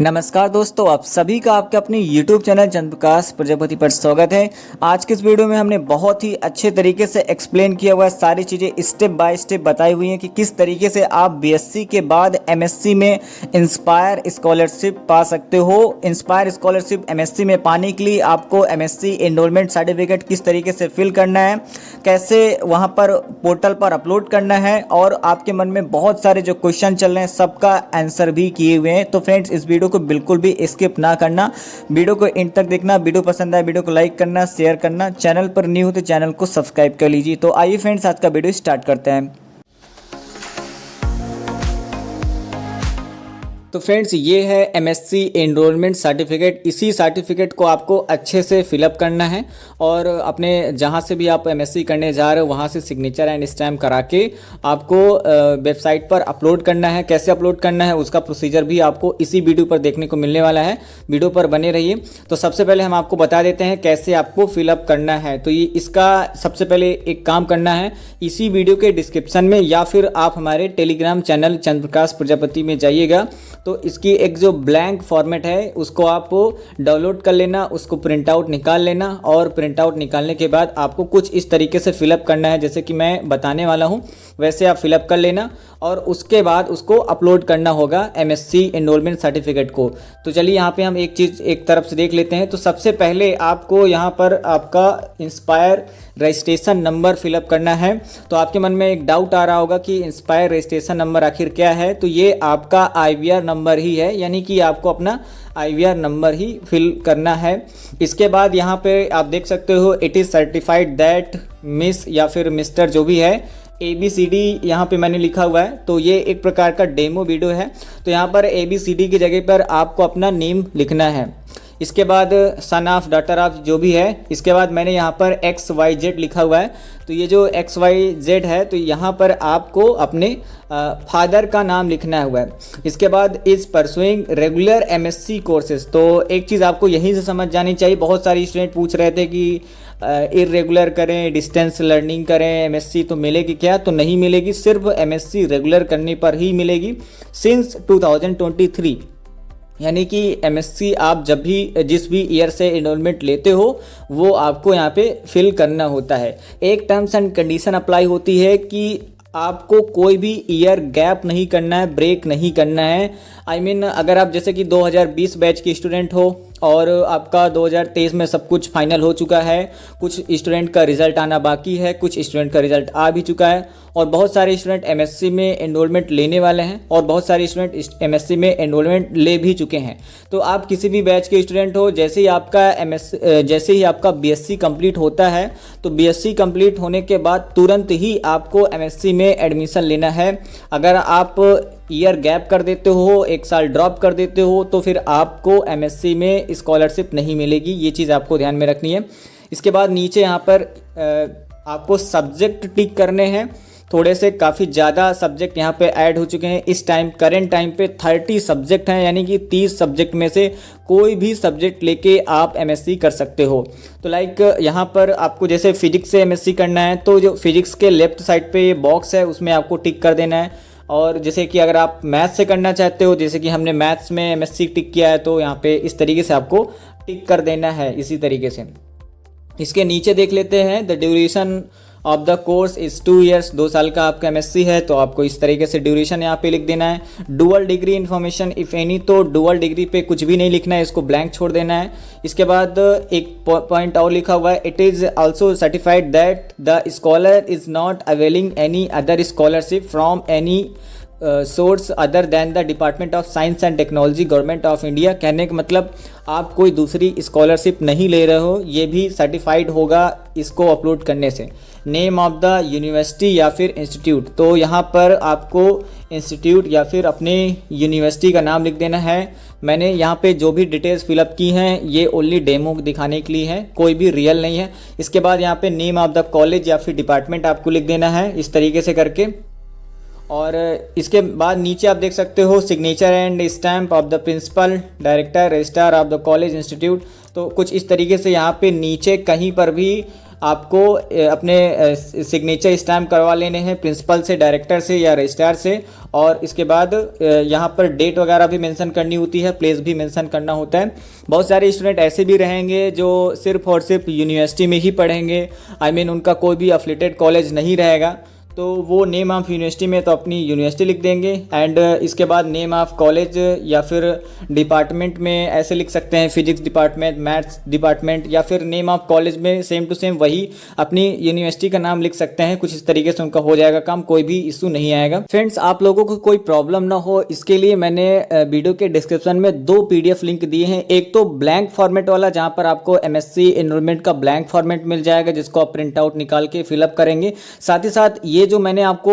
नमस्कार दोस्तों, आप सभी का आपके अपने YouTube चैनल चंद्रप्रकाश प्रजापति पर स्वागत है। आज के इस वीडियो में हमने बहुत ही अच्छे तरीके से एक्सप्लेन किया हुआ है, सारी चीज़ें स्टेप बाय स्टेप बताई हुई हैं कि किस तरीके से आप बीएससी के बाद एमएससी में इंस्पायर स्कॉलरशिप पा सकते हो। इंस्पायर स्कॉलरशिप एमएससी में पाने के लिए आपको एमएससी एनरोलमेंट सर्टिफिकेट किस तरीके से फिल करना है, कैसे वहाँ पर पोर्टल पर अपलोड करना है, और आपके मन में बहुत सारे जो क्वेश्चन चल रहे हैं सबका आंसर भी किए हुए हैं। तो फ्रेंड्स, इस वीडियो को बिल्कुल भी स्किप ना करना, वीडियो को एंड तक देखना। वीडियो पसंद आए वीडियो को लाइक करना, शेयर करना। चैनल पर न्यू हो तो चैनल को सब्सक्राइब कर लीजिए। तो आइए फ्रेंड्स, आज का वीडियो स्टार्ट करते हैं। तो फ्रेंड्स, ये है एमएससी एनरोलमेंट सर्टिफिकेट। इसी सर्टिफिकेट को आपको अच्छे से फिलअप करना है और अपने जहाँ से भी आप एमएससी करने जा रहे हो वहाँ से सिग्नेचर एंड स्टैम्प करा के आपको वेबसाइट पर अपलोड करना है। कैसे अपलोड करना है उसका प्रोसीजर भी आपको इसी वीडियो पर देखने को मिलने वाला है। वीडियो पर बने रहिए। तो सबसे पहले हम आपको बता देते हैं कैसे आपको फिलअप करना है। तो ये इसका सबसे पहले एक काम करना है, इसी वीडियो के डिस्क्रिप्शन में या फिर आप हमारे टेलीग्राम चैनल चंद्रप्रकाश प्रजापति में जाइएगा तो इसकी एक जो ब्लैंक फॉर्मेट है उसको आप डाउनलोड कर लेना, उसको प्रिंट आउट निकाल लेना। और प्रिंट आउट निकालने के बाद आपको कुछ इस तरीके से फिलअप करना है जैसे कि मैं बताने वाला हूँ, वैसे आप फिलअप कर लेना और उसके बाद उसको अपलोड करना होगा एमएससी एनरोलमेंट सर्टिफिकेट को। तो चलिए यहाँ पे हम एक चीज़ एक तरफ से देख लेते हैं। तो सबसे पहले आपको यहाँ पर आपका इंस्पायर रजिस्ट्रेशन नंबर फिलअप करना है। तो आपके मन में एक डाउट आ रहा होगा कि इंस्पायर रजिस्ट्रेशन नंबर आखिर क्या है। तो ये आपका आईवीआर नंबर ही है, यानी कि आपको अपना आईवीआर नंबर ही फिल करना है। इसके बाद यहाँ पे आप देख सकते हो it is certified that miss या फिर मिस्टर जो भी है ABCD यहाँ पे मैंने लिखा हुआ है। तो ये एक प्रकार का डेमो वीडियो है। तो यहाँ पर ABCD की जगह पर आपको अपना नेम लिखना है। इसके बाद सन ऑफ, डॉटर ऑफ जो भी है। इसके बाद मैंने यहाँ पर XYZ लिखा हुआ है। तो ये जो XYZ है तो यहाँ पर आपको अपने फादर का नाम लिखना हुआ है। इसके बाद is pursuing regular MSc courses. तो एक चीज़ आपको यहीं से समझ जानी चाहिए। बहुत सारे स्टूडेंट पूछ रहे थे कि इरेगुलर करें, डिस्टेंस लर्निंग करें, MSc तो मिलेगी क्या? तो नहीं मिलेगी, सिर्फ MSc रेगुलर करने पर ही मिलेगी सिंस 2023। यानी कि MSc आप जब भी जिस भी ईयर से एनरोलमेंट लेते हो वो आपको यहाँ पे फिल करना होता है। एक टर्म्स एंड कंडीशन अप्लाई होती है कि आपको कोई भी ईयर गैप नहीं करना है, ब्रेक नहीं करना है। आई मीन अगर आप जैसे कि 2020 बैच के स्टूडेंट हो और आपका 2023 में सब कुछ फाइनल हो चुका है, कुछ स्टूडेंट का रिज़ल्ट आना बाकी है, कुछ स्टूडेंट का रिज़ल्ट आ भी चुका है और बहुत सारे स्टूडेंट MSc में एनरोलमेंट लेने वाले हैं और बहुत सारे स्टूडेंट MSc में एनरोलमेंट ले भी चुके हैं। तो आप किसी भी बैच के स्टूडेंट हो, जैसे ही आपका BSc कंप्लीट होता है तो BSc कंप्लीट होने के बाद तुरंत ही आपको MSc में एडमिशन लेना है। अगर आप ईयर गैप कर देते हो, एक साल ड्रॉप कर देते हो तो फिर आपको MSc में स्कॉलरशिप नहीं मिलेगी। ये चीज़ आपको ध्यान में रखनी है। इसके बाद नीचे यहाँ पर आपको सब्जेक्ट टिक करने हैं। थोड़े से काफ़ी ज़्यादा सब्जेक्ट यहाँ पे ऐड हो चुके हैं। इस टाइम करेंट टाइम पे 30 सब्जेक्ट हैं, यानी कि 30 सब्जेक्ट में से कोई भी सब्जेक्ट लेके आप MSc कर सकते हो। तो लाइक यहाँ पर आपको जैसे फिजिक्स से MSc करना है तो जो फिजिक्स के लेफ्ट साइड पे ये बॉक्स है उसमें आपको टिक कर देना है। और जैसे कि अगर आप मैथ्स से करना चाहते हो, जैसे कि हमने मैथ्स में MSc टिक किया है, तो यहाँ पे इस तरीके से आपको टिक कर देना है इसी तरीके से। इसके नीचे देख लेते हैं the duration of the course is 2 years. 2 साल का आपका MSc है तो आपको इस तरीके से ड्यूरेशन यहाँ पे लिख देना है। Dual degree information if any, तो डुअल डिग्री पे कुछ भी नहीं लिखना है, इसको ब्लैंक छोड़ देना है। इसके बाद एक पॉइंट और लिखा हुआ है, it is also certified that the scholar is not availing any other scholarship from any source other than the department of science and technology government of India. कहने का मतलब आप कोई दूसरी स्कॉलरशिप नहीं ले रहे हो, ये भी सर्टिफाइड होगा इसको अपलोड करने से। नेम ऑफ द यूनिवर्सिटी या फिर इंस्टीट्यूट, तो यहाँ पर आपको इंस्टीट्यूट या फिर अपने यूनिवर्सिटी का नाम लिख देना है। मैंने यहाँ पे जो भी डिटेल्स फिलअप की हैं ये ओनली डेमो दिखाने के लिए है, कोई भी रियल नहीं है। इसके बाद यहाँ पे नेम ऑफ द कॉलेज या फिर डिपार्टमेंट आपको लिख देना है इस तरीके से करके। और इसके बाद नीचे आप देख सकते हो signature and stamp of the principal, director, registrar of the college institute. तो कुछ इस तरीके से यहाँ पे नीचे कहीं पर भी आपको अपने सिग्नेचर स्टैम्प करवा लेने हैं प्रिंसिपल से, डायरेक्टर से या रजिस्ट्रार से। और इसके बाद यहाँ पर डेट वगैरह भी मेंशन करनी होती है, प्लेस भी मेंशन करना होता है। बहुत सारे स्टूडेंट ऐसे भी रहेंगे जो सिर्फ और सिर्फ यूनिवर्सिटी में ही पढ़ेंगे, आई मीन उनका कोई भी अफिलेटेड कॉलेज नहीं रहेगा, तो वो नेम ऑफ यूनिवर्सिटी में तो अपनी यूनिवर्सिटी लिख देंगे। एंड इसके बाद नेम ऑफ कॉलेज या फिर डिपार्टमेंट में ऐसे लिख सकते हैं, फिजिक्स डिपार्टमेंट, मैथ्स डिपार्टमेंट, या फिर नेम ऑफ कॉलेज में सेम टू सेम वही अपनी यूनिवर्सिटी का नाम लिख सकते हैं। कुछ इस तरीके से उनका हो जाएगा काम, कोई भी इशू नहीं आएगा। फ्रेंड्स, आप लोगों को कोई प्रॉब्लम ना हो इसके लिए मैंने वीडियो के डिस्क्रिप्शन में 2 PDF लिंक दिए हैं। एक तो ब्लैंक फॉर्मेट वाला, जहाँ पर आपको MSc एनरोलमेंट का ब्लैंक फॉर्मेट मिल जाएगा, जिसको आप प्रिंट आउट निकाल के फिलअप करेंगे। साथ ही साथ ये जो मैंने आपको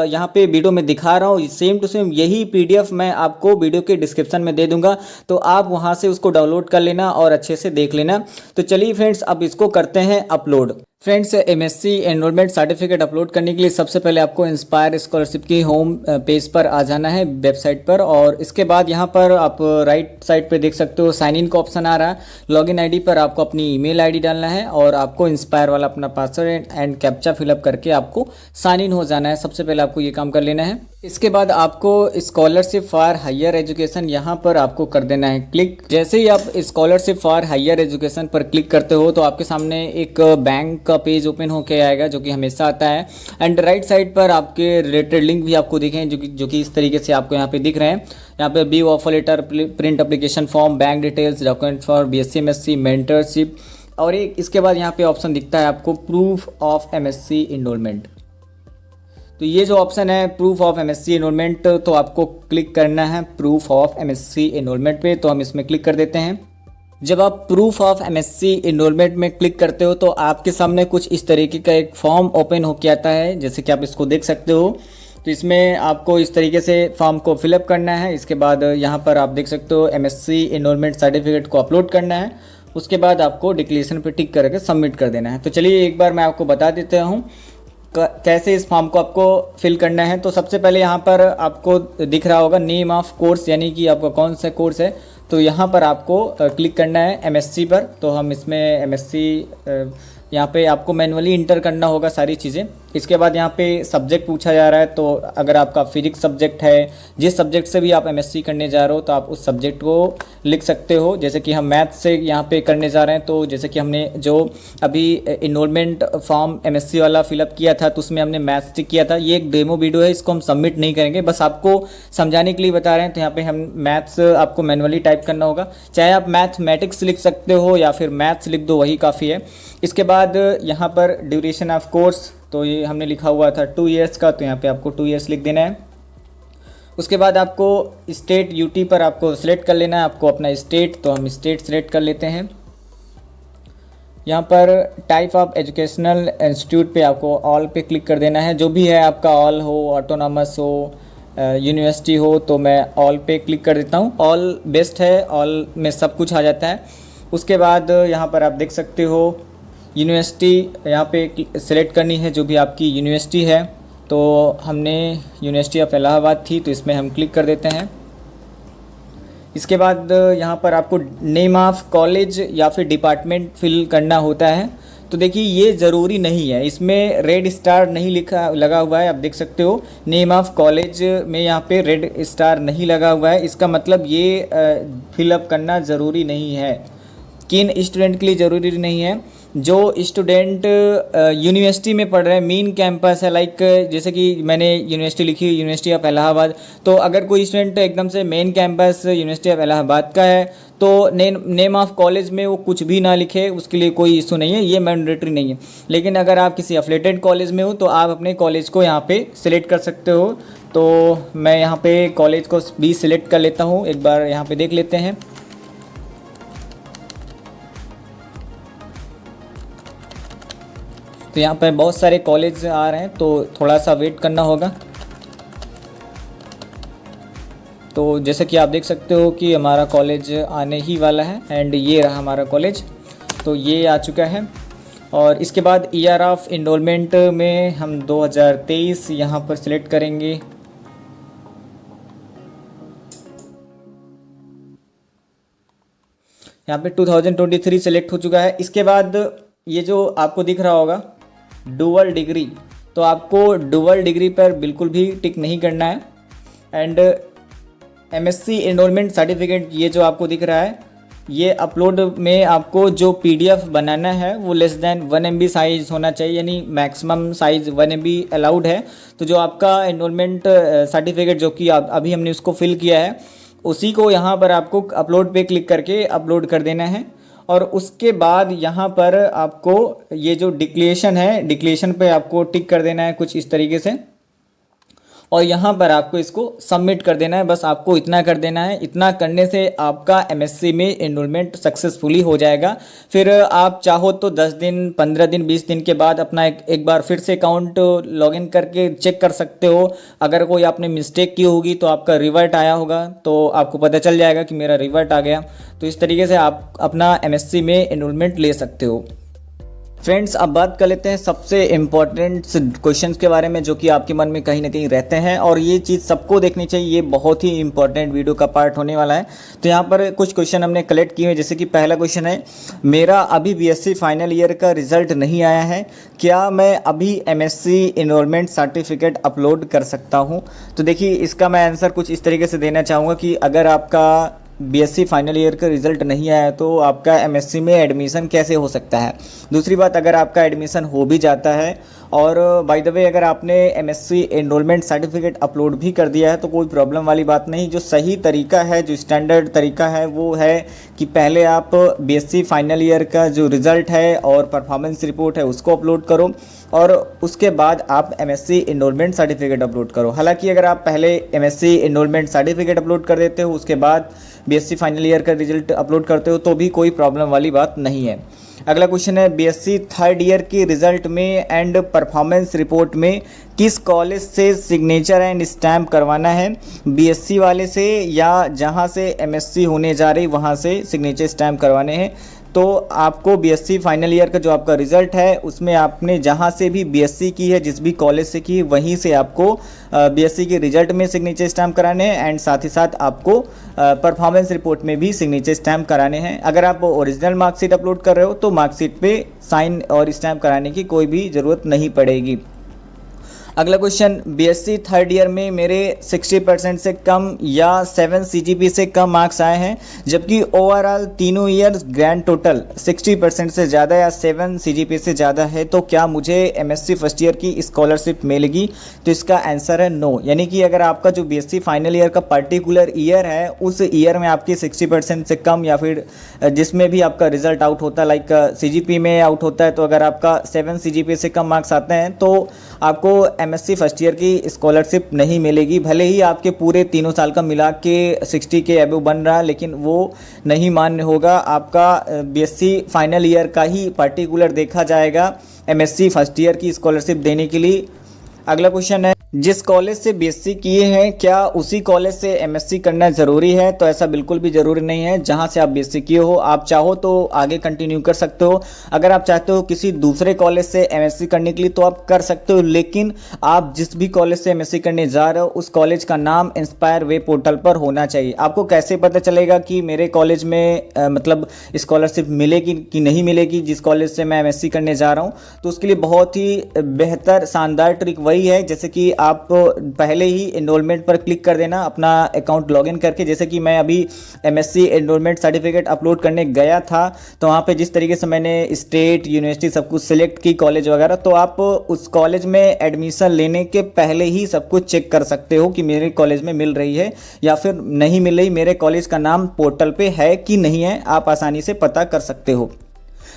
यहाँ पे वीडियो में दिखा रहा हूँ, सेम टू सेम यही PDF मैं आपको वीडियो के डिस्क्रिप्शन में दे दूंगा, तो आप वहाँ से उसको डाउनलोड कर लेना और अच्छे से देख लेना। तो चलिए फ्रेंड्स, अब इसको करते हैं upload. Friends, MSc enrolment certificate upload करने के लिए सबसे पहले आपको इंस्पायर स्कॉलरशिप की होम पेज पर आ जाना है, वेबसाइट पर। और इसके बाद यहाँ पर आप राइट साइड पे देख सकते हो साइन इन का ऑप्शन आ रहा है। लॉगिन आईडी पर आपको अपनी ईमेल आईडी डालना है और आपको इंस्पायर वाला अपना पासवर्ड एंड कैप्चा फिलअप करके आपको साइन इन हो जाना है। सबसे पहले आपको ये काम कर लेना है। इसके बाद आपको स्कॉलरशिप फॉर हायर एजुकेशन यहाँ पर आपको कर देना है क्लिक। जैसे ही आप स्कॉलरशिप फॉर हायर एजुकेशन पर क्लिक करते हो तो आपके सामने एक बैंक का पेज ओपन होके आएगा, जो कि हमेशा आता है। एंड राइट साइड पर आपके रिलेटेड लिंक भी आपको दिखें, जो कि इस तरीके से आपको यहाँ पे दिख रहे हैं। यहाँ पे B offer letter, print application form, bank details, document for BSc MSc, mentorship, और एक इसके बाद यहाँ पे ऑप्शन दिखता है आपको प्रूफ ऑफ MSc एनरोलमेंट। तो ये जो ऑप्शन है प्रूफ ऑफ MSc एनरोलमेंट, तो आपको क्लिक करना है प्रूफ ऑफ MSc एनरोलमेंट पे। तो हम इसमें क्लिक कर देते हैं। जब आप प्रूफ ऑफ MSc एनरोलमेंट में क्लिक करते हो तो आपके सामने कुछ इस तरीके का एक फॉर्म ओपन होके आता है, जैसे कि आप इसको देख सकते हो। तो इसमें आपको इस तरीके से फॉर्म को फिलअप करना है। इसके बाद यहाँ पर आप देख सकते हो MSc एनरोलमेंट सर्टिफिकेट को अपलोड करना है। उसके बाद आपको डिक्लेरेशन पे टिक करके सबमिट कर देना है। तो चलिए एक बार मैं आपको बता देता हूँ कैसे इस फॉर्म को आपको फिल करना है। तो सबसे पहले यहाँ पर आपको दिख रहा होगा नेम ऑफ कोर्स, यानी कि आपका कौन सा कोर्स है। तो यहाँ पर आपको क्लिक करना है MSc पर। तो हम इसमें MSc यहाँ पे आपको मैनुअली इंटर करना होगा सारी चीज़ें। इसके बाद यहाँ पे सब्जेक्ट पूछा जा रहा है, तो अगर आपका फिजिक्स सब्जेक्ट है, जिस सब्जेक्ट से भी आप MSc करने जा रहे हो तो आप उस सब्जेक्ट को लिख सकते हो। जैसे कि हम मैथ से यहाँ पे करने जा रहे हैं, तो जैसे कि हमने जो अभी इनरोलमेंट फॉर्म MSc वाला फिलअप किया था तो उसमें हमने मैथ्स टिक किया था। ये एक डेमो वीडियो है, इसको हम सबमिट नहीं करेंगे, बस आपको समझाने के लिए बता रहे हैं। तो यहाँ पर हम मैथ्स आपको मैनुअली टाइप करना होगा, चाहे आप मैथमेटिक्स लिख सकते हो या फिर मैथ्स लिख दो, वही काफ़ी है। इसके बाद यहाँ पर ड्यूरेशन ऑफ कोर्स, तो ये हमने लिखा हुआ था 2 ईयर्स का, तो यहाँ पे आपको 2 ईयर्स लिख देना है। उसके बाद आपको स्टेट UT पर आपको सिलेक्ट कर लेना है, आपको अपना स्टेट, तो हम स्टेट सिलेक्ट कर लेते हैं। यहाँ पर टाइप ऑफ एजुकेशनल इंस्टीट्यूट पे आपको ऑल पे क्लिक कर देना है। जो भी है आपका, ऑल हो, ऑटोनॉमस हो, यूनिवर्सिटी हो, तो मैं ऑल पे क्लिक कर देता हूँ। ऑल बेस्ट है, ऑल में सब कुछ आ जाता है। उसके बाद यहाँ पर आप देख सकते हो यूनिवर्सिटी यहाँ पे सिलेक्ट करनी है, जो भी आपकी यूनिवर्सिटी है। तो हमने यूनिवर्सिटी ऑफ इलाहाबाद थी, तो इसमें हम क्लिक कर देते हैं। इसके बाद यहाँ पर आपको नेम ऑफ कॉलेज या फिर डिपार्टमेंट फिल करना होता है। तो देखिए ये ज़रूरी नहीं है, इसमें रेड स्टार नहीं लिखा लगा हुआ है, आप देख सकते हो। नेम ऑफ कॉलेज में यहाँ पे रेड स्टार नहीं लगा हुआ है, इसका मतलब ये फिलअप करना ज़रूरी नहीं है। किन स्टूडेंट के लिए ज़रूरी नहीं है? जो स्टूडेंट यूनिवर्सिटी में पढ़ रहे हैं, मेन कैंपस है, लाइक जैसे कि मैंने यूनिवर्सिटी लिखी, यूनिवर्सिटी ऑफ इलाहाबाद। तो अगर कोई स्टूडेंट एकदम से main campus university of Allahabad का है तो नेम ऑफ कॉलेज में वो कुछ भी ना लिखे, उसके लिए कोई इशू नहीं है, ये मैंडेटरी नहीं है। लेकिन अगर आप किसी एफिलिएटेड कॉलेज में हो तो आप अपने कॉलेज को यहाँ पे सिलेक्ट कर सकते हो। तो मैं यहाँ पे कॉलेज को भी सिलेक्ट कर लेता हूँ, एक बार यहाँ पे देख लेते हैं। तो यहाँ पे बहुत सारे कॉलेज आ रहे हैं, तो थोड़ा सा वेट करना होगा। तो जैसे कि आप देख सकते हो कि हमारा कॉलेज आने ही वाला है, एंड ये रहा हमारा कॉलेज, तो ये आ चुका है। और इसके बाद ईयर ऑफ इनरोलमेंट में हम 2023 यहाँ पर सिलेक्ट करेंगे। यहाँ पे 2023 सेलेक्ट हो चुका है। इसके बाद ये जो आपको दिख रहा होगा डुअल डिग्री, तो आपको डुअल डिग्री पर बिल्कुल भी टिक नहीं करना है। एंड एमएससी एनरोलमेंट सर्टिफिकेट ये जो आपको दिख रहा है, ये अपलोड में आपको जो पीडीएफ बनाना है वो लेस देन 1 MB साइज़ होना चाहिए, यानी मैक्सिमम साइज़ 1 MB अलाउड है। तो जो आपका एनरोलमेंट सर्टिफिकेट जो कि अभी हमने उसको फिल किया है, उसी को यहाँ पर आपको अपलोड पे क्लिक करके अपलोड कर देना है। और उसके बाद यहाँ पर आपको ये जो डिक्लेरेशन है, डिक्लेरेशन पे आपको टिक कर देना है कुछ इस तरीके से, और यहाँ पर आपको इसको सबमिट कर देना है। बस आपको इतना कर देना है। इतना करने से आपका एमएससी में एनरोलमेंट सक्सेसफुली हो जाएगा। फिर आप चाहो तो 10 दिन, 15 दिन, 20 दिन के बाद अपना एक बार फिर से अकाउंट लॉगिन करके चेक कर सकते हो। अगर कोई आपने मिस्टेक की होगी तो आपका रिवर्ट आया होगा, तो आपको पता चल जाएगा कि मेरा रिवर्ट आ गया। तो इस तरीके से आप अपना एमएससी में एनरोलमेंट ले सकते हो। फ्रेंड्स, अब बात कर लेते हैं सबसे इम्पॉर्टेंट क्वेश्चंस के बारे में जो कि आपके मन में कहीं ना कहीं रहते हैं, और ये चीज़ सबको देखनी चाहिए। ये बहुत ही इंपॉर्टेंट वीडियो का पार्ट होने वाला है। तो यहाँ पर कुछ क्वेश्चन हमने कलेक्ट किए हैं। जैसे कि पहला क्वेश्चन है, मेरा अभी बीएससी फाइनल ईयर का रिजल्ट नहीं आया है, क्या मैं अभी एमएससी एनरोलमेंट सर्टिफिकेट अपलोड कर सकता हूँ? तो देखिए, इसका मैं आंसर कुछ इस तरीके से देना चाहूँगा कि अगर आपका बीएससी फाइनल ईयर का रिजल्ट नहीं आया तो आपका एमएससी में एडमिशन कैसे हो सकता है। दूसरी बात, अगर आपका एडमिशन हो भी जाता है और बाय द वे अगर आपने एमएससी एनरोलमेंट सर्टिफिकेट अपलोड भी कर दिया है तो कोई प्रॉब्लम वाली बात नहीं। जो सही तरीका है, जो स्टैंडर्ड तरीका है वो है कि पहले आप बीएससी फाइनल ईयर का जो रिज़ल्ट है और परफॉर्मेंस रिपोर्ट है उसको अपलोड करो, और उसके बाद आप एमएससी एनरोलमेंट सर्टिफिकेट अपलोड करो। हालांकि अगर आप पहले एमएससी एनरोलमेंट सर्टिफिकेट अपलोड कर देते हो, उसके बाद बीएससी फाइनल ईयर का रिजल्ट अपलोड करते हो, तो भी कोई प्रॉब्लम वाली बात नहीं है। अगला क्वेश्चन है, बीएससी थर्ड ईयर की रिजल्ट में एंड परफॉर्मेंस रिपोर्ट में किस कॉलेज से सिग्नेचर एंड स्टैम्प करवाना है? बीएससी वाले से या जहां से एमएससी होने जा रही वहां से सिग्नेचर स्टैम्प करवाने हैं? तो आपको बीएससी फाइनल ईयर का जो आपका रिज़ल्ट है उसमें आपने जहां से भी बीएससी की है, जिस भी कॉलेज से की है, वहीं से आपको बीएससी के रिजल्ट में सिग्नेचर स्टैम्प कराने हैं, एंड साथ ही साथ आपको परफॉर्मेंस रिपोर्ट में भी सिग्नेचर स्टैम्प कराने हैं। अगर आप ओरिजिनल मार्कशीट अपलोड कर रहे हो तो मार्कशीट पे साइन और स्टैम्प कराने की कोई भी ज़रूरत नहीं पड़ेगी। अगला क्वेश्चन, बीएससी थर्ड ईयर में मेरे 60% से कम या 7 सीजीपी से कम मार्क्स आए हैं, जबकि ओवरऑल तीनों ईयर्स ग्रैंड टोटल 60% से ज़्यादा या 7 सीजीपी से ज़्यादा है, तो क्या मुझे एमएससी फर्स्ट ईयर की स्कॉलरशिप मिलेगी? तो इसका आंसर है नो। यानी कि अगर आपका जो बीएससी फाइनल ईयर का पर्टिकुलर ईयर है उस ईयर में आपकी 60% से कम या फिर जिसमें भी आपका रिजल्ट आउट होता है, लाइक सीजीपी में आउट होता है, तो अगर आपका 7 सीजीपी से कम मार्क्स आते हैं तो आपको एमएससी फर्स्ट ईयर की स्कॉलरशिप नहीं मिलेगी। भले ही आपके पूरे तीनों साल का मिला के 60 के अबव बन रहा है, लेकिन वो नहीं मान्य होगा। आपका बीएससी फाइनल ईयर का ही पर्टिकुलर देखा जाएगा एमएससी फर्स्ट ईयर की स्कॉलरशिप देने के लिए। अगला क्वेश्चन है, जिस कॉलेज से बीएससी किए हैं क्या उसी कॉलेज से एमएससी करना ज़रूरी है? तो ऐसा बिल्कुल भी ज़रूरी नहीं है। जहां से आप बीएससी किए हो, आप चाहो तो आगे कंटिन्यू कर सकते हो। अगर आप चाहते हो किसी दूसरे कॉलेज से एमएससी करने के लिए तो आप कर सकते हो, लेकिन आप जिस भी कॉलेज से एमएससी करने जा रहे हो उस कॉलेज का नाम इंस्पायर वे पोर्टल पर होना चाहिए। आपको कैसे पता चलेगा कि मेरे कॉलेज में मतलब स्कॉलरशिप मिलेगी कि नहीं मिलेगी जिस कॉलेज से मैं एमएससी करने जा रहा हूँ? तो उसके लिए बहुत ही बेहतर शानदार ट्रिक वही है, जैसे कि आप पहले ही एनरोलमेंट पर क्लिक कर देना अपना अकाउंट लॉगिन करके। जैसे कि मैं अभी एमएससी एनरोलमेंट सर्टिफिकेट अपलोड करने गया था, तो वहाँ पे जिस तरीके से मैंने स्टेट, यूनिवर्सिटी सब कुछ सिलेक्ट की, कॉलेज वगैरह, तो आप उस कॉलेज में एडमिशन लेने के पहले ही सब कुछ चेक कर सकते हो कि मेरे कॉलेज में मिल रही है या फिर नहीं मिल रही, मेरे कॉलेज का नाम पोर्टल पे है कि नहीं है, आप आसानी से पता कर सकते हो।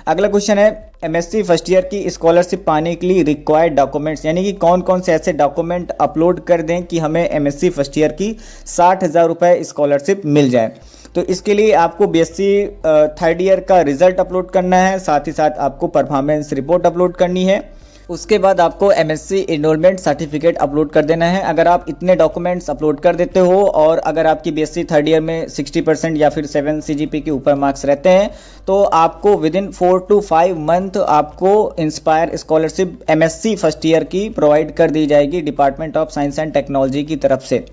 अगला क्वेश्चन है, एमएससी फर्स्ट ईयर की स्कॉलरशिप पाने के लिए रिक्वायर्ड डॉक्यूमेंट्स, यानी कि कौन कौन से ऐसे डॉक्यूमेंट अपलोड कर दें कि हमें एमएससी फर्स्ट ईयर की 60,000 रुपये स्कॉलरशिप मिल जाए। तो इसके लिए आपको बीएससी थर्ड ईयर का रिजल्ट अपलोड करना है, साथ ही साथ आपको परफॉर्मेंस रिपोर्ट अपलोड करनी है, उसके बाद आपको एमएससी एनरोलमेंट सर्टिफिकेट अपलोड कर देना है। अगर आप इतने डॉक्यूमेंट्स अपलोड कर देते हो और अगर आपकी बीएससी थर्ड ईयर में 60% या फिर 7 सीजीपी के ऊपर मार्क्स रहते हैं तो आपको विदिन 4 to 5 मंथ आपको inspire scholarship MSc first year की प्रोवाइड कर दी जाएगी department of science and technology की तरफ से।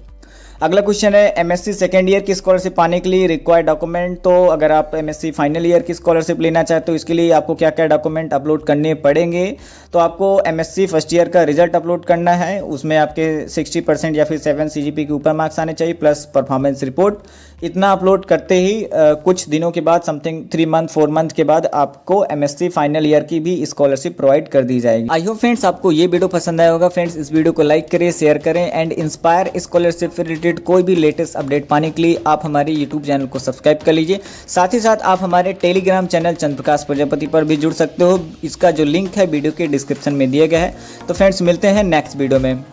अगला क्वेश्चन है एमएससी सेकेंड ईयर की स्कॉलरशिप पाने के लिए रिक्वायर्ड डॉक्यूमेंट। तो अगर आप एमएससी फाइनल ईयर की स्कॉलरशिप लेना चाहते हो इसके लिए आपको क्या क्या डॉक्यूमेंट अपलोड करने पड़ेंगे। तो आपको एमएससी फर्स्ट ईयर का रिजल्ट अपलोड करना है, उसमें आपके 60% या फिर 7 सीजीपी के ऊपर मार्क्स आने चाहिए प्लस परफॉर्मेंस रिपोर्ट। इतना अपलोड करते ही कुछ दिनों के बाद समथिंग 3 मंथ 4 मंथ के बाद आपको एमएससी फाइनल ईयर की भी स्कॉलरशिप प्रोवाइड कर दी जाएगी। आई होप फ्रेंड्स आपको ये वीडियो पसंद आया होगा। फ्रेंड्स इस वीडियो को लाइक करें, शेयर करें एंड इंस्पायर स्कॉलरशिप से रिलेटेड कोई भी लेटेस्ट अपडेट पाने के लिए आप हमारे यूट्यूब चैनल को सब्सक्राइब कर लीजिए। साथ ही साथ आप हमारे टेलीग्राम चैनल चंद्र प्रकाश प्रजापति पर भी जुड़ सकते हो। इसका जो लिंक है वीडियो के डिस्क्रिप्शन में दिया गया है। तो फ्रेंड्स मिलते हैं नेक्स्ट वीडियो में।